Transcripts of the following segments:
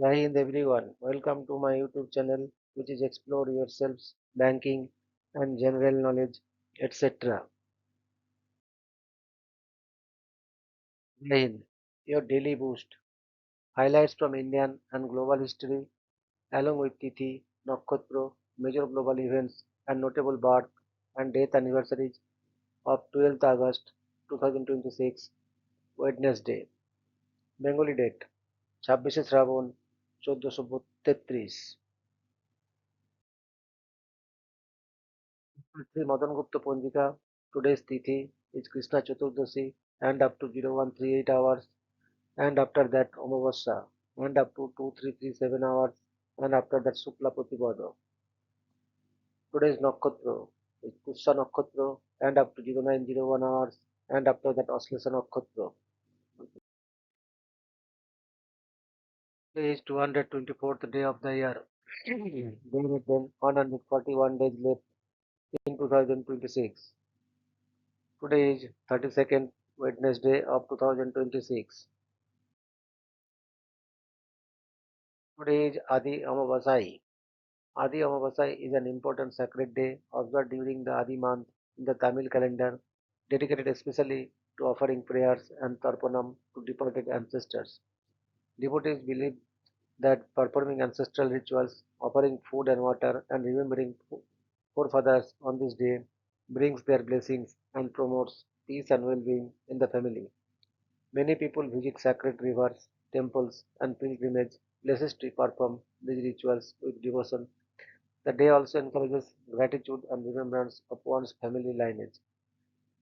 Jai Hind everyone. Welcome to my YouTube channel, which is Explore Yourselves, Banking, and General Knowledge, etc. Jai Hind, your daily boost. Highlights from Indian and global history, along with Tithi, Nakshatra, major global events, and notable birth and death anniversaries of 12th August 2026, Wednesday. Bengali date 26 Shrabon 1433 Sri Madan Gupta Ponjika. Today's Tithi is Krishna Chaturdashi and up to 0138 hours, and after that Amavasya and up to 2337 hours, and after that Shukla Pratipada. Today's Nakshatra is Pushya Nakshatra and up to 0901 hours, and after that Aslesha Nakshatra. Today is 224th day of the year. There is then 141 days left in 2026. Today is 32nd Wednesday of 2026. Today is Adi Amavasai. Adi Amavasai is an important sacred day observed during the Adi month in the Tamil calendar, dedicated especially to offering prayers and tarpanam to departed ancestors. Devotees believe that performing ancestral rituals, offering food and water, and remembering forefathers on this day brings their blessings and promotes peace and well-being in the family. Many people visit sacred rivers, temples, and pilgrimage places to perform these rituals with devotion. The day also encourages gratitude and remembrance of one's family lineage.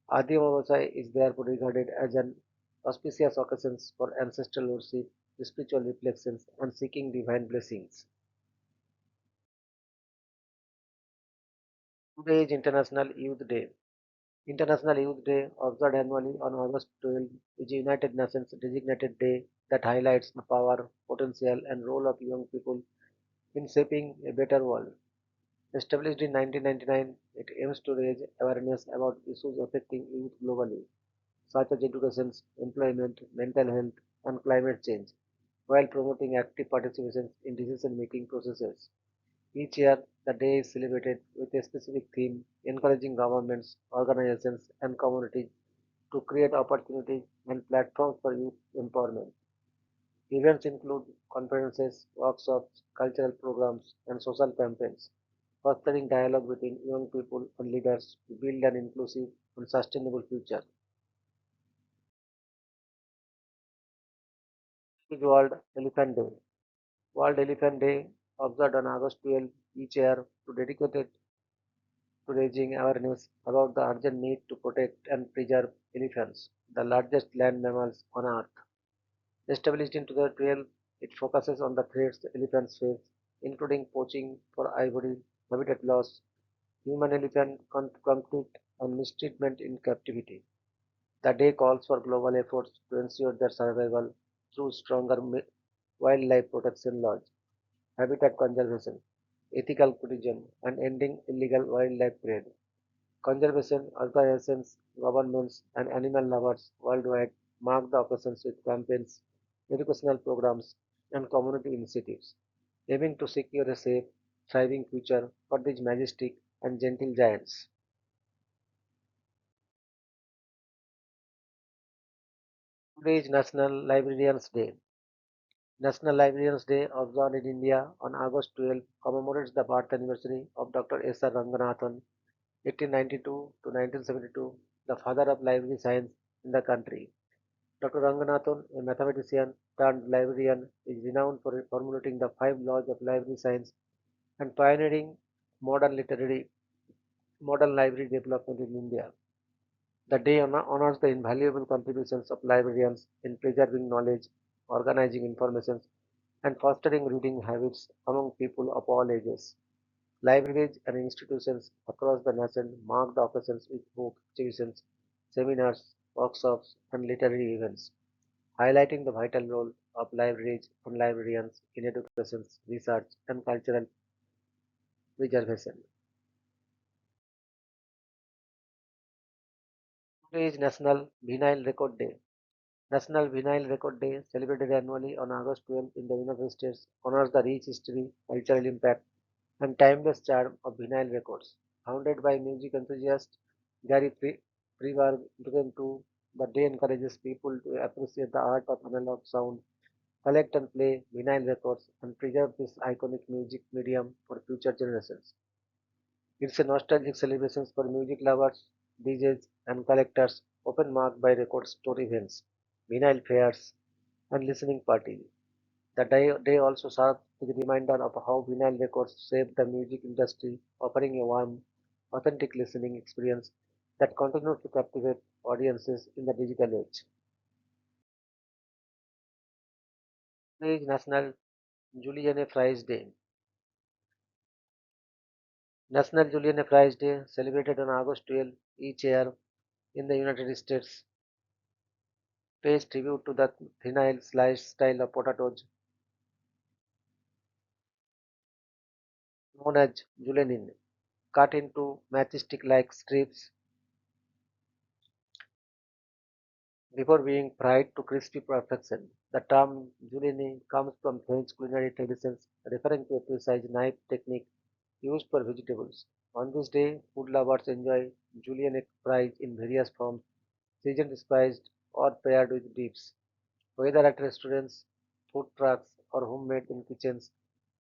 Adi Amavasya is therefore regarded as an auspicious occasion for ancestral worship, spiritual reflections, and seeking divine blessings. Today is International Youth Day. International Youth Day, observed annually on August 12, is a United Nations designated day that highlights the power, potential, and role of young people in shaping a better world. Established in 1999, it aims to raise awareness about issues affecting youth globally, such as education, employment, mental health, and climate change, while promoting active participation in decision-making processes. Each year, the day is celebrated with a specific theme, encouraging governments, organizations, and communities to create opportunities and platforms for youth empowerment. Events include conferences, workshops, cultural programs, and social campaigns, fostering dialogue between young people and leaders to build an inclusive and sustainable future. Is World Elephant Day. World Elephant Day, observed on August 12 each year, to dedicated to raising awareness about the urgent need to protect and preserve elephants, the largest land mammals on Earth. Established in 2012, it focuses on the threats elephants face, including poaching for ivory, habitat loss, human-elephant conflict, and mistreatment in captivity. The day calls for global efforts to ensure their survival through stronger wildlife protection laws, habitat conservation, ethical tourism, and ending illegal wildlife trade. Conservation organizations, governments, and animal lovers worldwide mark the occasions with campaigns, educational programs, and community initiatives, aiming to secure a safe, thriving future for these majestic and gentle giants. Today is National Librarians Day. National Librarians Day, observed in India on August 12, commemorates the birth anniversary of Dr. S. R. Ranganathan, 1892 to 1972, the father of library science in the country. Dr. Ranganathan, a mathematician turned librarian, is renowned for formulating the five laws of library science and pioneering modern literary modern library development in India. The day honors the invaluable contributions of librarians in preserving knowledge, organizing information, and fostering reading habits among people of all ages. Libraries and institutions across the nation mark the occasions with book exhibitions, seminars, workshops, and literary events, highlighting the vital role of libraries and librarians in education, research, and cultural preservation. Today is National Vinyl Record Day. National Vinyl Record Day, celebrated annually on August 12 in the United States, honors the rich history, cultural impact, and timeless charm of vinyl records. Founded by music enthusiast Gary Prevargentine, the day encourages people to appreciate the art of analog sound, collect and play vinyl records, and preserve this iconic music medium for future generations. It's a nostalgic celebration for music lovers, DJs, and collectors, often marked by record store events, vinyl fairs, and listening parties. The day also serves as a reminder of how vinyl records shaped the music industry, offering a warm, authentic listening experience that continues to captivate audiences in the digital age. Today is National Julienne Fries Day. National Julienne Fries Day, celebrated on August 12 each year in the United States, pays tribute to the vinyl slice style of potatoes known as julienne, cut into matchstick-like strips before being fried to crispy perfection. The term julienne comes from French culinary traditions, referring to a precise knife technique used for vegetables. On this day, food lovers enjoy julienne fries in various forms, seasoned, spiced, or paired with dips. Whether at restaurants, food trucks, or homemade in kitchens,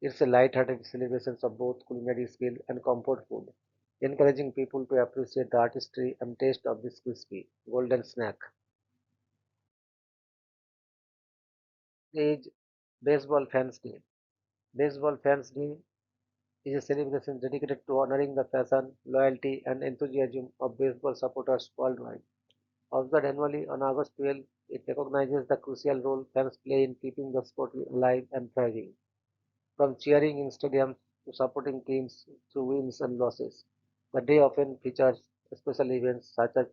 it's a light-hearted celebration of both culinary skill and comfort food, encouraging people to appreciate the artistry and taste of this crispy, golden snack. Is Baseball Fans Day. Baseball Fans Day is a celebration dedicated to honoring the passion, loyalty, and enthusiasm of baseball supporters worldwide. Observed annually on August 12, it recognizes the crucial role fans play in keeping the sport alive and thriving. From cheering in stadiums to supporting teams through wins and losses, the day often features special events such as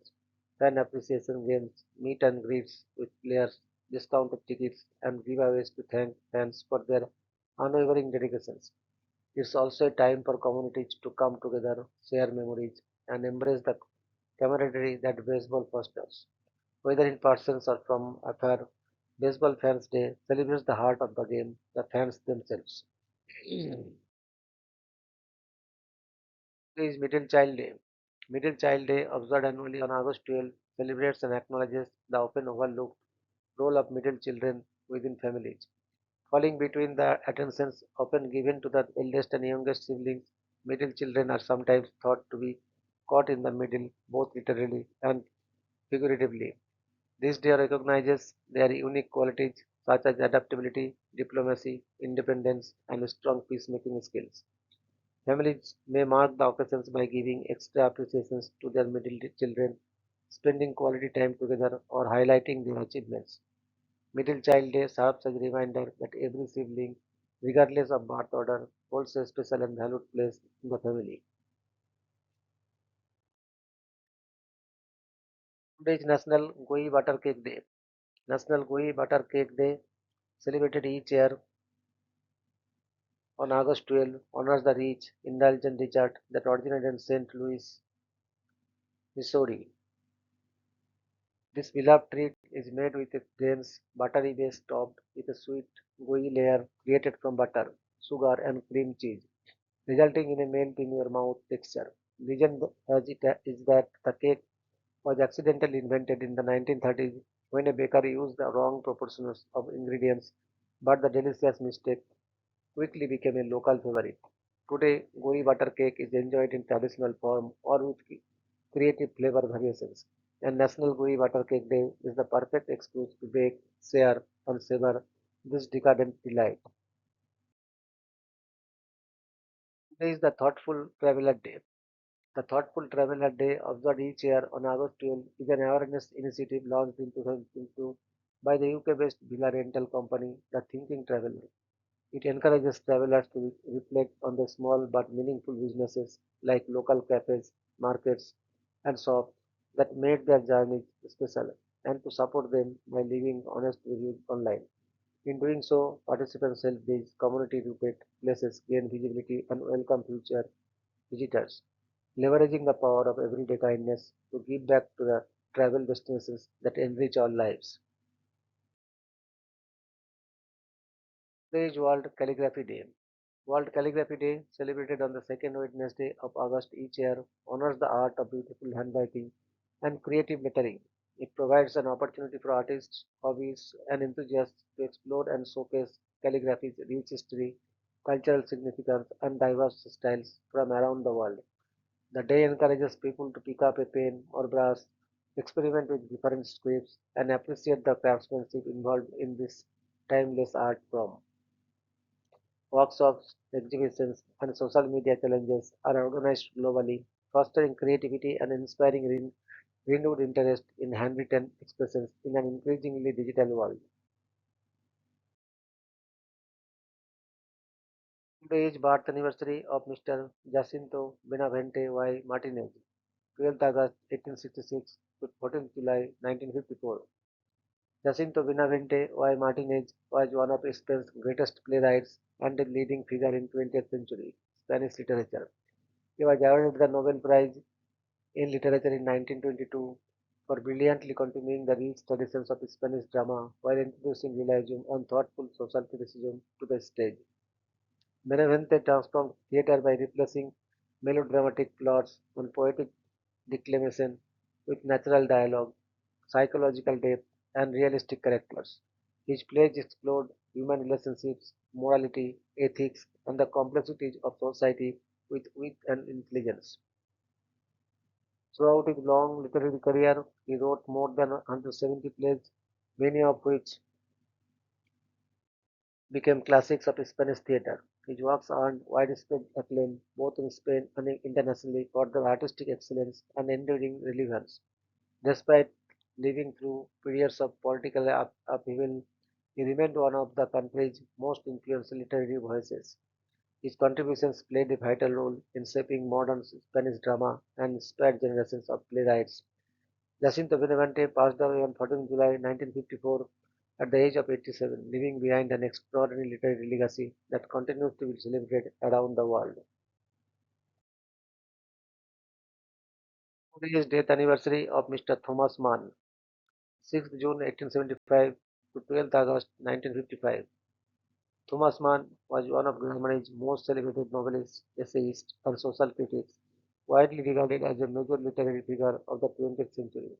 fan appreciation games, meet and greets with players, discounted tickets, and giveaways to thank fans for their unwavering dedications. It's also a time for communities to come together, share memories, and embrace the camaraderie that baseball fosters. Whether in person or from afar, Baseball Fans Day celebrates the heart of the game, the fans themselves. Today is Middle Child Day. Middle Child Day, observed annually on August 12, celebrates and acknowledges the often overlooked role of middle children within families. Falling between the attentions often given to the eldest and youngest siblings, middle children are sometimes thought to be caught in the middle, both literally and figuratively. This day recognizes their unique qualities such as adaptability, diplomacy, independence, and strong peacemaking skills. Families may mark the occasions by giving extra appreciations to their middle children, spending quality time together, or highlighting their achievements. Middle Child Day serves as a reminder that every sibling, regardless of birth order, holds a special and valued place in the family. Today is National Goi Butter Cake Day. National Goi Butter Cake Day, celebrated each year on August 12, honors the rich, indulgent dessert that originated in St. Louis, Missouri. This beloved treat is made with a dense, buttery base topped with a sweet, gooey layer created from butter, sugar, and cream cheese, resulting in a melt in your mouth texture. Legend has it is that the cake was accidentally invented in the 1930s when a baker used the wrong proportions of ingredients, but the delicious mistake quickly became a local favorite. Today, gooey butter cake is enjoyed in traditional form or with creative flavor variations. And National Gooey Butter Cake Day is the perfect excuse to bake, share, and savor this decadent delight. Today is the Thoughtful Traveler Day. The Thoughtful Traveler Day, observed each year on August 12, is an awareness initiative launched in 2022 by the UK-based villa rental company, The Thinking Traveler. It encourages travelers to reflect on the small but meaningful businesses like local cafes, markets, and shops that made their journeys special and to support them by leaving honest reviews online. In doing so, participants help these community rooted places gain visibility and welcome future visitors, leveraging the power of everyday kindness to give back to the travel destinations that enrich our lives. Today is World Calligraphy Day. World Calligraphy Day, celebrated on the second Wednesday of August each year, honors the art of beautiful handwriting and creative lettering. It provides an opportunity for artists, hobbyists, and enthusiasts to explore and showcase calligraphy's rich history, cultural significance, and diverse styles from around the world. The day encourages people to pick up a pen or brush, experiment with different scripts, and appreciate the craftsmanship involved in this timeless art form. Workshops, exhibitions, and social media challenges are organized globally, fostering creativity and inspiring renewed interest in handwritten expressions in an increasingly digital world. Today is birth anniversary of Mr. Jacinto Benavente y Martinez, 12th August 1866 to 14th July 1954. Jacinto Benavente y Martinez was one of Spain's greatest playwrights and a leading figure in 20th century Spanish literature. He was awarded the Nobel Prize in Literature in 1922 for brilliantly continuing the rich traditions of Spanish drama while introducing realism and thoughtful social criticism to the stage. Benavente transformed theatre by replacing melodramatic plots and poetic declamation with natural dialogue, psychological depth, and realistic characters. His plays explored human relationships, morality, ethics, and the complexities of society with wit and intelligence. Throughout his long literary career, he wrote more than 170 plays, many of which became classics of Spanish theatre. His works earned widespread acclaim both in Spain and internationally for their artistic excellence and enduring relevance. Despite living through periods of political upheaval, he remained one of the country's most influential literary voices. His contributions played a vital role in shaping modern Spanish drama and inspired generations of playwrights. Jacinto Benavente passed away on 14 July 1954 at the age of 87, leaving behind an extraordinary literary legacy that continues to be celebrated around the world. Today is death anniversary of Mr. Thomas Mann, 6th June 1875 to 12th August 1955. Thomas Mann was one of Germany's most celebrated novelists, essayists, and social critics, widely regarded as a major literary figure of the 20th century.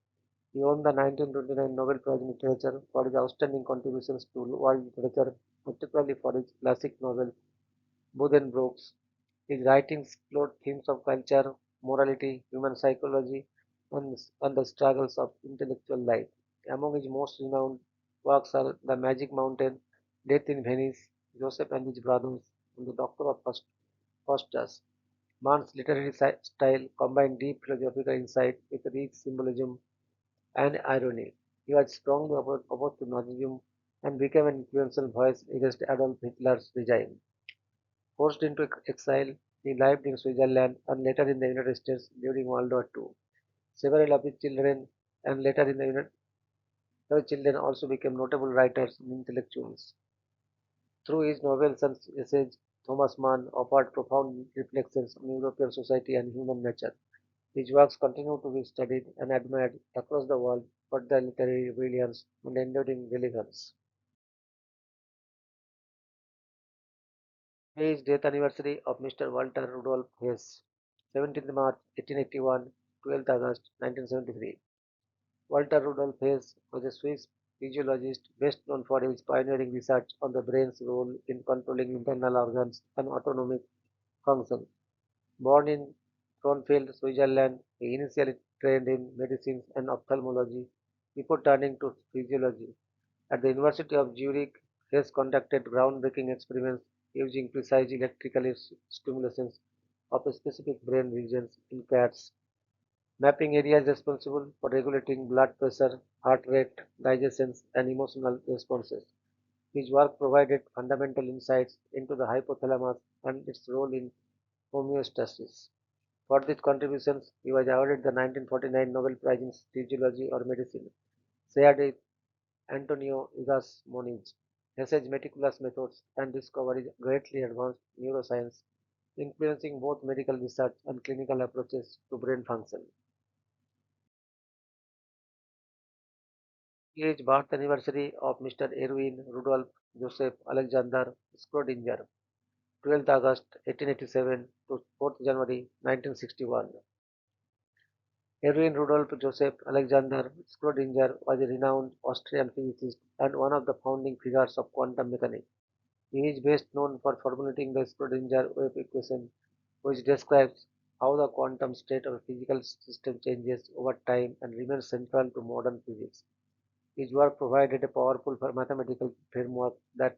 He won the 1929 Nobel Prize in Literature for his outstanding contributions to world literature, particularly for his classic novel Buddenbrooks. His writings explored themes of culture, morality, human psychology, and the struggles of intellectual life. Among his most renowned works are The Magic Mountain, Death in Venice, Joseph and His Brothers, and The Doctor of Faustus. Mann's literary style combined deep philosophical insight with rich symbolism and irony. He was strongly opposed to Nazism and became an influential voice against Adolf Hitler's regime. Forced into exile, he lived in Switzerland and later in the United States during World War II. Several of his children and later in the United children also became notable writers and intellectuals. Through his novels and essays, Thomas Mann offered profound reflections on European society and human nature. His works continue to be studied and admired across the world for their literary brilliance and enduring relevance. Today is death anniversary of Mr. Walter Rudolph Hess, 17th March 1881, 12th August 1973. Walter Rudolph Hess was a Swiss physiologist best known for his pioneering research on the brain's role in controlling internal organs and autonomic functions. Born in Kronfeld, Switzerland, he initially trained in medicine and ophthalmology before turning to physiology. At the University of Zurich, Hess conducted groundbreaking experiments using precise electrical stimulations of specific brain regions in cats, mapping areas responsible for regulating blood pressure, heart rate, digestion, and emotional responses. His work provided fundamental insights into the hypothalamus and its role in homeostasis. For these contributions, he was awarded the 1949 Nobel Prize in Physiology or Medicine, shared with Antonio Igas Moniz. Hess's meticulous methods and discoveries greatly advanced neuroscience, influencing both medical research and clinical approaches to brain function. Today is birth anniversary of Mr. Erwin Rudolph Joseph Alexander Schrodinger, 12th August 1887 to 4th January 1961. Erwin Rudolf Joseph Alexander Schrodinger was a renowned Austrian physicist and one of the founding figures of quantum mechanics. He is best known for formulating the Schrodinger wave equation, which describes how the quantum state of a physical system changes over time and remains central to modern physics. His work provided a powerful mathematical framework that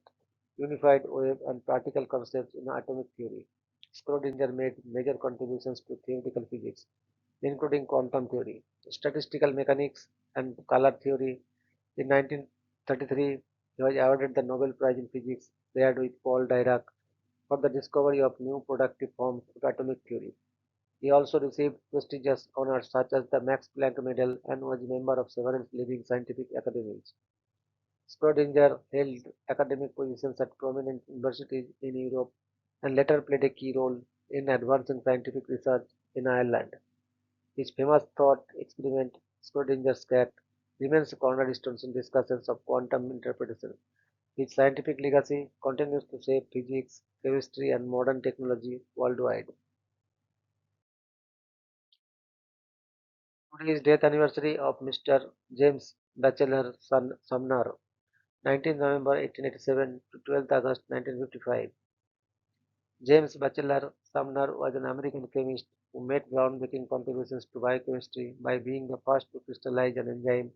unified wave and particle concepts in atomic theory. Schrodinger made major contributions to theoretical physics, including quantum theory, statistical mechanics, and color theory. In 1933, he was awarded the Nobel Prize in Physics, paired with Paul Dirac, for the discovery of new productive forms of atomic theory. He also received prestigious honors such as the Max Planck Medal and was a member of several leading scientific academies. Schrodinger held academic positions at prominent universities in Europe and later played a key role in advancing scientific research in Ireland. His famous thought experiment, Schrodinger's cat, remains a cornerstone in discussions of quantum interpretation. His scientific legacy continues to shape physics, chemistry, and modern technology worldwide. Today is death anniversary of Mr. James Batchelor Sumner, 19 November 1887 to 12 August 1955. James Batchelor Sumner was an American chemist who made groundbreaking contributions to biochemistry by being the first to crystallize an enzyme,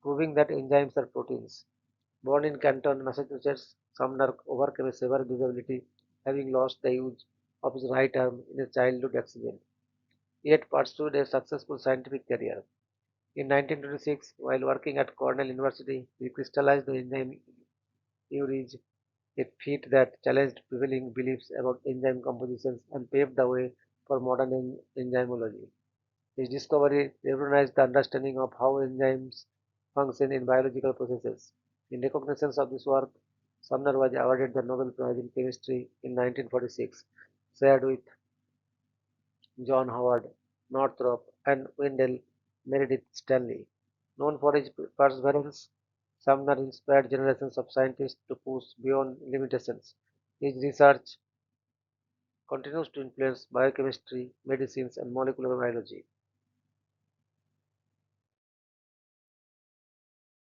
proving that enzymes are proteins. Born in Canton, Massachusetts, Sumner overcame a severe disability, having lost the use of his right arm in a childhood accident, yet pursued a successful scientific career. In 1926, while working at Cornell University, he crystallized the enzyme urige, a feat that challenged prevailing beliefs about enzyme compositions and paved the way for modern enzymology. His discovery revolutionized the understanding of how enzymes function in biological processes. In recognition of this work, Sumner was awarded the Nobel Prize in Chemistry in 1946, shared with John Howard, Northrop, and Wendell Meredith Stanley. Known for his perseverance, Sumner inspired generations of scientists to push beyond limitations. His research continues to influence biochemistry, medicines, and molecular biology.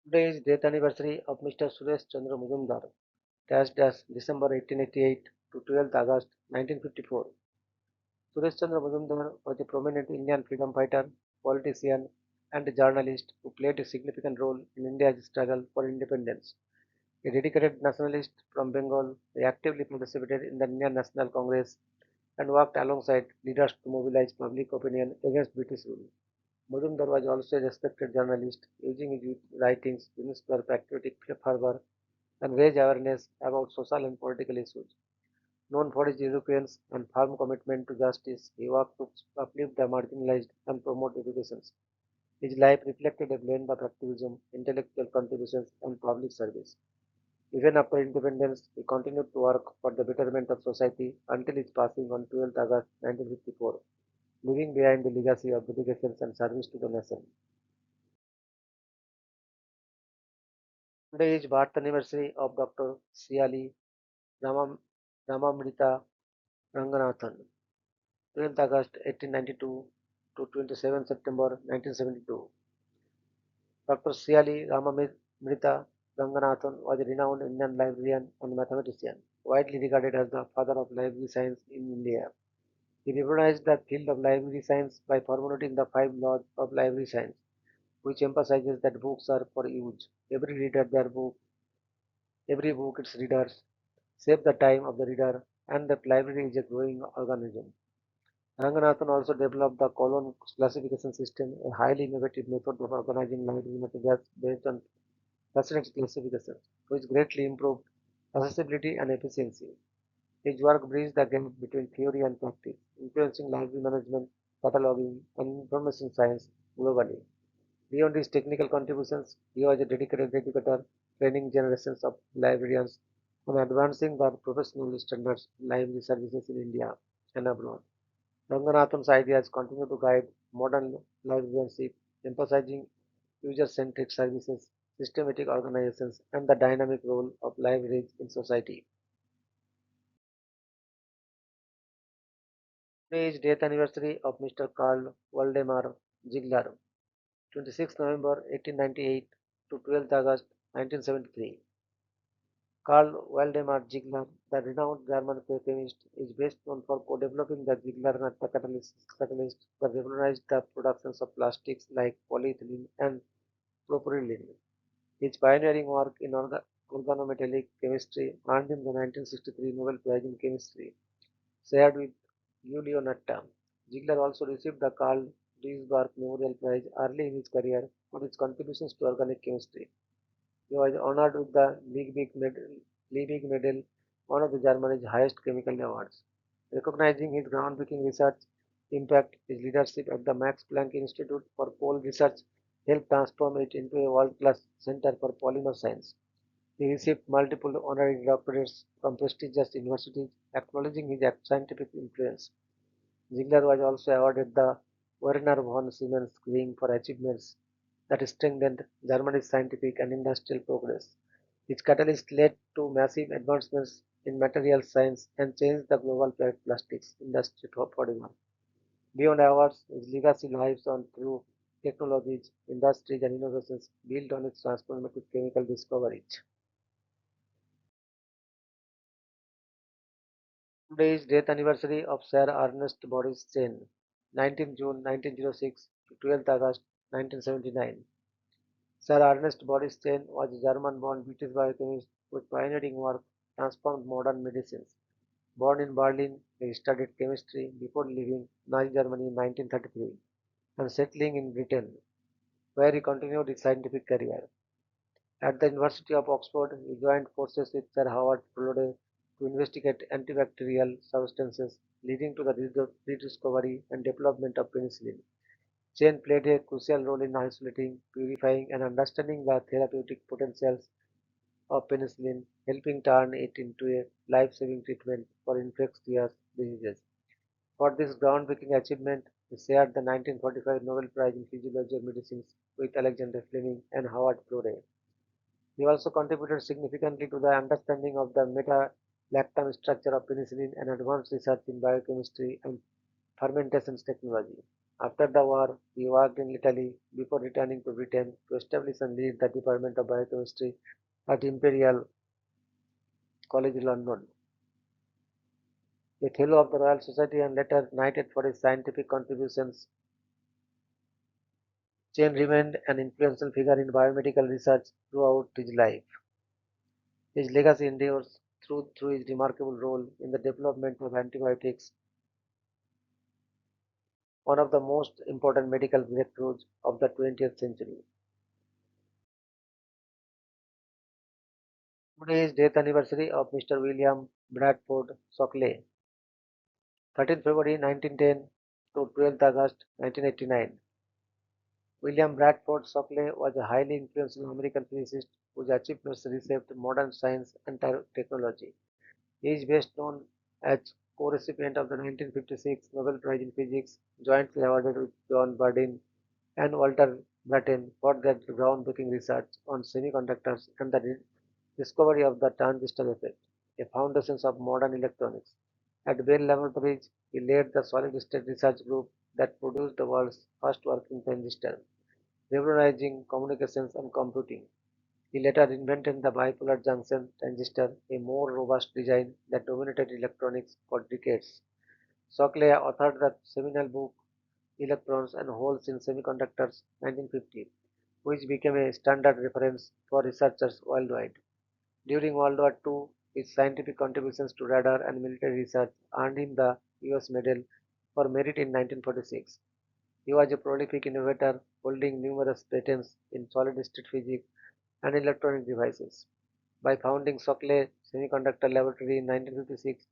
Today is death anniversary of Mr. Suresh Chandra Muzumdar, dashed as December 1888 to 12th August 1954. Suresh Chandra Muzumdar was a prominent Indian freedom fighter, politician, and journalist who played a significant role in India's struggle for independence. A dedicated nationalist from Bengal, he actively participated in the Indian National Congress and worked alongside leaders to mobilize public opinion against British rule. Muzumdar was also a respected journalist, using his writings to inspire patriotic fervor and raise awareness about social and political issues. Known for his eloquence and firm commitment to justice, he worked to uplift the marginalized and promote education. His life reflected a blend of activism, intellectual contributions, and public service. Even after independence, he continued to work for the betterment of society until his passing on 12th August 1954, leaving behind a legacy of dedication and service to the nation. Today is birth anniversary of Dr. Siali Ramam, Ramamrita Ranganathan, 12th August 1892 to 27 September 1972. Dr. Siali Ramamrita Ranganathan was a renowned Indian librarian and mathematician, widely regarded as the father of library science in India. He revolutionized the field of library science by formulating the five laws of library science, which emphasizes that books are for use. Every book its readers shape the time of the reader, and that library is a growing organism. Ranganathan also developed the column classification system, a highly innovative method of organizing library materials based on fascinating classification, which greatly improved accessibility and efficiency. His work bridged the gap between theory and practice, influencing library management, cataloging, and information science globally. Beyond his technical contributions, he was a dedicated educator, training generations of librarians and advancing the professional standards in library services in India and abroad. Ranganathan's ideas continue to guide modern librarianship, emphasizing user-centric services systematic organizations, and the dynamic role of libraries in society. Today is death anniversary of Mr. Carl Waldemar Ziegler, 26 November 1898 to 12th August 1973. Carl Waldemar Ziegler, the renowned German chemist, is best known for co-developing the Ziegler catalyst that revolutionized the productions of plastics like polyethylene and propylene. His pioneering work in organometallic chemistry earned him the 1963 Nobel Prize in Chemistry, shared with Giulio Natta. Ziegler also received the Carl Duisberg Memorial Prize early in his career for his contributions to organic chemistry. He was honored with the Liebig Medal, one of the Germany's highest chemical awards. Recognizing his groundbreaking research impact, his leadership at the Max Planck Institute for Coal Research helped transform it into a world-class center for polymer science. He received multiple honorary doctorates from prestigious universities, acknowledging his scientific influence. Ziegler was also awarded the Werner von Siemens Ring for achievements that strengthened Germany's scientific and industrial progress. His catalyst led to massive advancements in materials science and changed the global plastics industry forever. Beyond awards, his legacy lives on through technologies, industries, and innovations built on its transformative chemical discoveries. Today is death anniversary of Sir Ernest Boris Chen, 19 June 1906 to 12th August 1979. Sir Ernest Boris Chen was a German-born British biochemist whose pioneering work transformed modern medicines. Born in Berlin, he studied chemistry before leaving Nazi Germany in 1933 and settling in Britain, where he continued his scientific career. At the University of Oxford, he joined forces with Sir Howard Florey to investigate antibacterial substances, leading to the rediscovery and development of penicillin. Chen played a crucial role in isolating, purifying, and understanding the therapeutic potentials of penicillin, helping turn it into a life-saving treatment for infectious diseases. For this groundbreaking achievement, he shared the 1945 Nobel Prize in Physiology of Medicine with Alexander Fleming and Howard Florey. He also contributed significantly to the understanding of the meta-lactam structure of penicillin and advanced research in biochemistry and fermentation technology. After the war, he worked in Italy before returning to Britain to establish and lead the Department of Biochemistry at Imperial College London. A Fellow of the Royal Society and later knighted for his scientific contributions, Chen remained an influential figure in biomedical research throughout his life. His legacy endures through his remarkable role in the development of antibiotics, one of the most important medical breakthroughs of the 20th century. Today is death anniversary of Mr. William Bradford Shockley, 13th February 1910 to 12th August 1989. William Bradford Shockley was a highly influential American physicist whose achievements reshaped modern science and technology. He is best known as co-recipient of the 1956 Nobel Prize in Physics, jointly awarded with John Bardeen and Walter Brattain for their groundbreaking research on semiconductors and the discovery of the transistor effect, a foundation of modern electronics. At Bell Laboratories, he led the solid-state research group that produced the world's first working transistor, revolutionizing communications and computing. He later invented the bipolar junction transistor, a more robust design that dominated electronics for decades. Shockley authored the seminal book Electrons and Holes in Semiconductors 1950, which became a standard reference for researchers worldwide. During World War II, his scientific contributions to radar and military research earned him the U.S. Medal for Merit in 1946. He was a prolific innovator, holding numerous patents in solid-state physics and electronic devices. By founding Shockley Semiconductor Laboratory in 1956,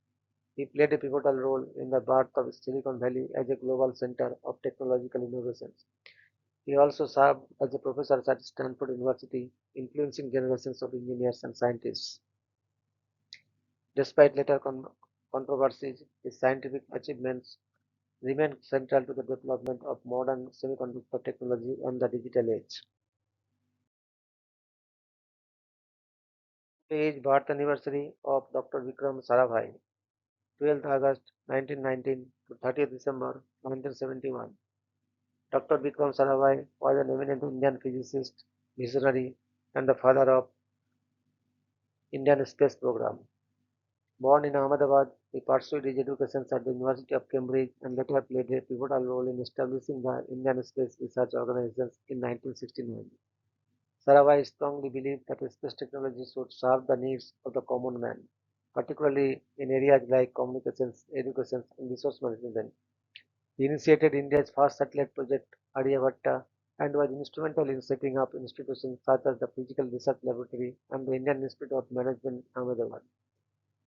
he played a pivotal role in the birth of Silicon Valley as a global center of technological innovations. He also served as a professor at Stanford University, influencing generations of engineers and scientists. Despite later controversies, his scientific achievements remain central to the development of modern semiconductor technology and the digital age. Today is birth anniversary of Dr. Vikram Sarabhai, 12th August 1919 to 30th December 1971. Dr. Vikram Sarabhai was an eminent Indian physicist, visionary, and the father of Indian space program. Born in Ahmedabad, he pursued his education at the University of Cambridge and later played a pivotal role in establishing the Indian Space Research Organization in 1969. Sarabhai strongly believed that space technology should serve the needs of the common man, particularly in areas like communications, education, and resource management. He initiated India's first satellite project, Aryabhatta, and was instrumental in setting up institutions such as the Physical Research Laboratory and the Indian Institute of Management, Ahmedabad.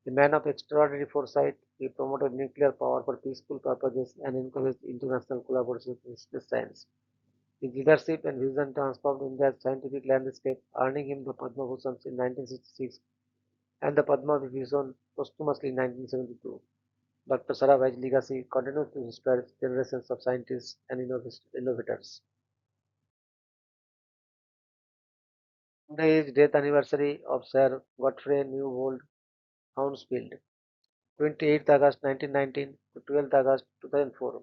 A man of extraordinary foresight, he promoted nuclear power for peaceful purposes and encouraged international collaboration in space science. His leadership and vision transformed India's scientific landscape, earning him the Padma Bhushan in 1966 and the Padma Vibhushan posthumously in 1972. Dr. Sarabhai's legacy continues to inspire generations of scientists and innovators. Today is death anniversary of Sir Godfrey Newbold Hounsfield, 28th August 1919 to 12th August 2004.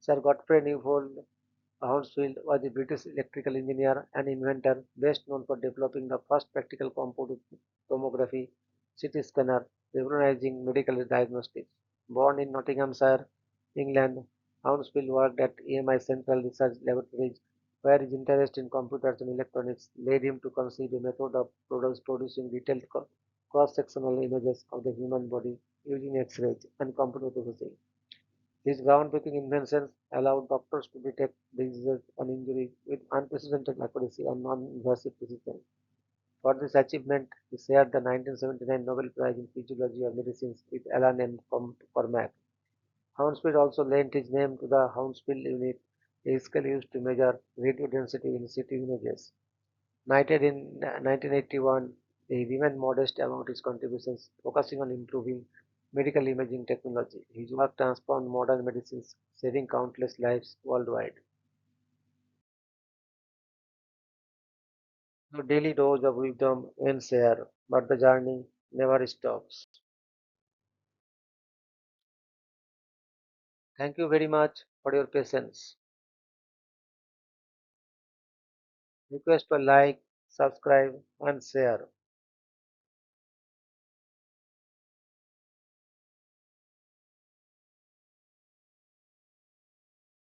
Sir Godfrey Newbold Hounsfield was a British electrical engineer and inventor best known for developing the first practical computed tomography CT scanner, revolutionizing medical diagnostics. Born in Nottinghamshire, England, Hounsfield worked at EMI Central Research Laboratories, where his interest in computers and electronics led him to conceive a method of producing detailed cross-sectional images of the human body using X-rays and computer processing. These groundbreaking inventions allowed doctors to detect diseases and injuries with unprecedented accuracy and non-invasive precision. For this achievement, he shared the 1979 Nobel Prize in Physiology or Medicine with Alan M. Cormack. Hounsfield also lent his name to the Hounsfield unit, a scale used to measure radio density in CT images. Knighted in 1981, he remained modest about his contributions, focusing on improving medical imaging technology. His work transformed modern medicine, saving countless lives worldwide. Your daily dose of wisdom ends here, but the journey never stops. Thank you very much for your patience. Request for like, subscribe, and share.